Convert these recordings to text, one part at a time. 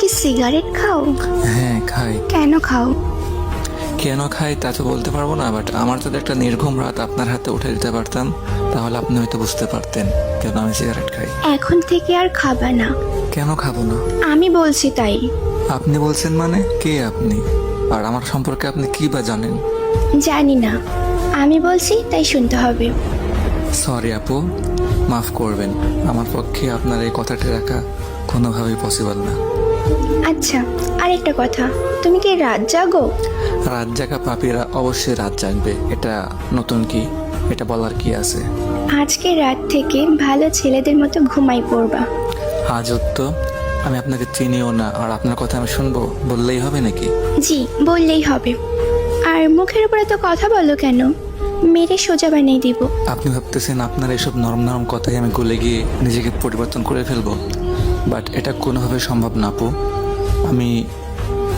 কি সিগারেট খাও? হ্যাঁ খাই। কেন খাও? কেন খাই তা তো বলতে পারবো না, বাট আমার যদি একটা নির্ঘুম রাত আপনার হাতে উঠে দিতে পারতাম তাহলে আপনি হয়তো বুঝতে পারতেন কেন আমি সিগারেট খাই। এখন থেকে আর খাবা না। কেন খাবো না? আমি বলছি তাই। আপনি বলছেন মানে? কে আপনি? আর আমার সম্পর্কে আপনি কি বা জানেন? জানি না, আমি বলছি তাই শুনতে হবে। সরি আপু, মাফ করবেন, আমার পক্ষে আপনার এই কথাটি রাখা কোনোভাবেই পসিবল না। আচ্ছা, আরেকটা কথা, তুমি কি রাত জাগো? রাত জাগা পাপীরা অবশ্যই রাত জাগবে, এটা নতুন কি? এটা বলার কি আছে? আজকে রাত থেকে ভালো ছেলেদের মতো ঘুমাই পড়বা। আজব তো, আমি আপনাকে চিনিও না আর আপনার কথা আমি শুনবো বললেই হবে নাকি? জি, বললেই হবে। আর মুখের উপরে তো কথা বলো কেন? মেরে সোজা বানিয়ে দিব। আপনি ভাবতেছেন আপনার এসব নরম নরম কথাই আমি গলে গিয়ে নিজেকে পরিবর্তন করে ফেলবো, বাট এটা কোনোভাবে সম্ভব না আপু। আমি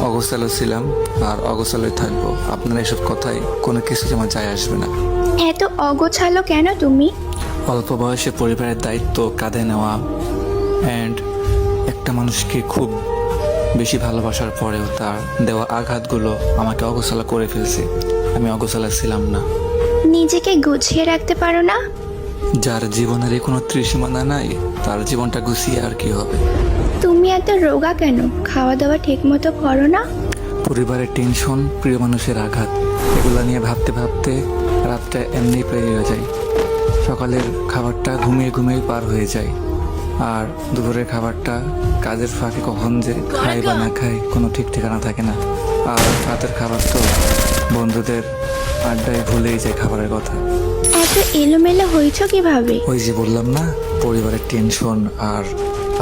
অগোছালো ছিলাম আর অগোছালোই থাকবো, আপনার এসব কথাই কোনো কিছু আমার যায় আসবে না। এত অগোছালো কেন তুমি? অল্প বয়সে পরিবারের দায়িত্ব কাঁধে নেওয়া অ্যান্ড একটা মানুষকে খুব বেশি ভালোবাসার পরেও তার দেওয়া আঘাতগুলো আমাকে অগোছালো করে ফেলছে। আমি অগোছালো ছিলাম না। নিজেকে গুছিয়ে রাখতে পারো না? যার জীবনের কোনো ত্রিসীমানা নাই তার জীবনটা গুছিয়ে আর কি হবে? তুমি এত রোগা কেন? খাওয়া দাওয়া ঠিক মতো করো না? পরিবারের টেনশন, প্রিয় মানুষের আঘাত, এগুলো নিয়ে ভাবতে ভাবতে রাতটা এমনি পেরিয়ে যায়। সকালের খাবারটা ঘুমিয়ে ঘুমিয়ে পার হয়ে যায়, আর দুপুরের খাবারটা কাজের ফাঁকে কখন যে খাই বা না খাই কোনো ঠিক ঠিকানা থাকে না। আর রাতের খাবার তো বন্ধুদের আড্ডায় ভুলেই যায় খাবারের কথা। এত এলোমেলো হয়েছো কিভাবে? ওই যে বললাম না, পরিবারের টেনশন আর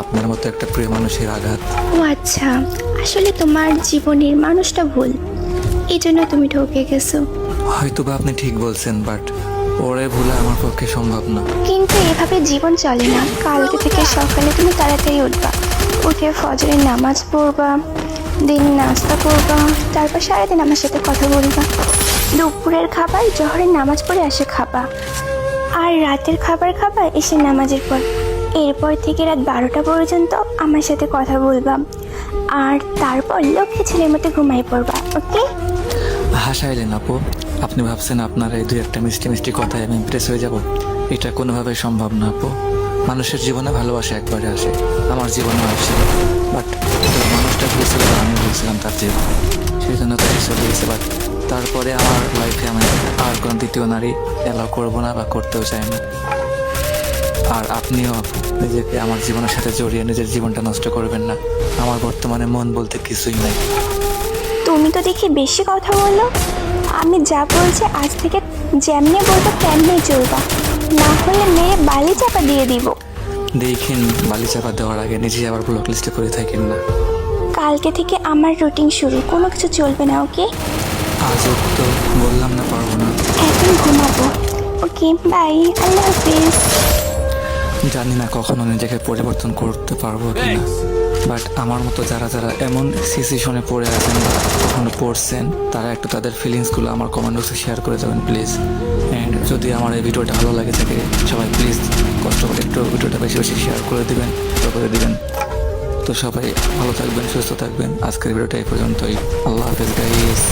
আপনার মতো একটা প্রিয় মানুষের আঘাত। ও আচ্ছা, আসলে তোমার জীবনের মানুষটা ভুল, এই জন্য তুমি ঠকে গেছো। হয়তো বা আপনি ঠিক বলছেন, বাট ওরে ভুলা আমার পক্ষে সম্ভব না। কিন্তু এভাবে জীবন চলে না। কালকে থেকে সকালে তুমি তাড়াতাড়ি উঠবা, উঠে ফজরের নামাজ পড়বা, দিন নাস্তা করবা, তারপর সারাদিন আমার সাথে কথা বলবা। দুপুরের খাবার জোহরের নামাজ পড়ে এসে খাবা, আর রাতের খাবার খাবা এসে নামাজের পর। এরপর থেকে রাত 12টা পর্যন্ত আমার সাথে কথা বলবা, আর তারপর লক্ষ্মী ছেলের মতো ঘুমাই পড়বা। ওকে? হাসাইলেন আপু, আপনি ভাবছেন আপনার এই দুই একটা মিষ্টি মিষ্টি কথায় আমি ইমপ্রেস হয়ে যাব? এটা কোনোভাবেই সম্ভব না আপু। মানুষের জীবনে ভালোবাসা একবারে আসে, আমার জীবনে আসে, বাট মানুষটা ভুলছিল আর আমি ভুলছিলাম তার জীবন, সেই জন্য তাকে চলে গেছে। বাট তারপরে আমার লাইফে আমি আর কোনো দ্বিতীয় নারী অ্যালাউ করবো না বা করতেও চাই না। আর আপনিও নিজেকে আমার জীবনের সাথে জড়িয়ে নিজের জীবনটা নষ্ট করবেন না। আমার বর্তমানে মন বলতে কিছুই নাই। তুমি তো দেখি বেশি কথা বলো। আমি যা বলছি আজ থেকে যেমনি বলবো তেমনি চলবা, না হলে মেরে বালি চাপা দিয়ে দিব। দেখেন, বালি চাপা দেওয়ার আগে নিজে আবার ব্লক লিস্টে করে থাকেন না। কালকে থেকে আমার রুটিন শুরু, কোনো কিছু চলবে না। ওকে? আজও তো বললাম না পারবো না। এখন ঘুমাবো। ওকে, বাই, আল্লাহ হাফিজ। জানি না কখনো নিজেকে পরিবর্তন করতে পারবো কিনা, বাট আমার মতো যারা যারা এমন সিচুয়েশনে পড়ে আছেন বা কখনো পড়ছেন, তারা একটু তাদের ফিলিংসগুলো আমার কমেন্ট বক্সে শেয়ার করে যাবেন প্লিজ। অ্যান্ড যদি আমার এই ভিডিওটা ভালো লাগে থাকে, সবাই প্লিজ কষ্ট করে একটু ভিডিওটা বেশি বেশি শেয়ার করে দিবেন, করে দিবেন। তো সবাই ভালো থাকবেন, সুস্থ থাকবেন। আজকের ভিডিওটা এই পর্যন্তই। আল্লাহ হাফেজ গাইস।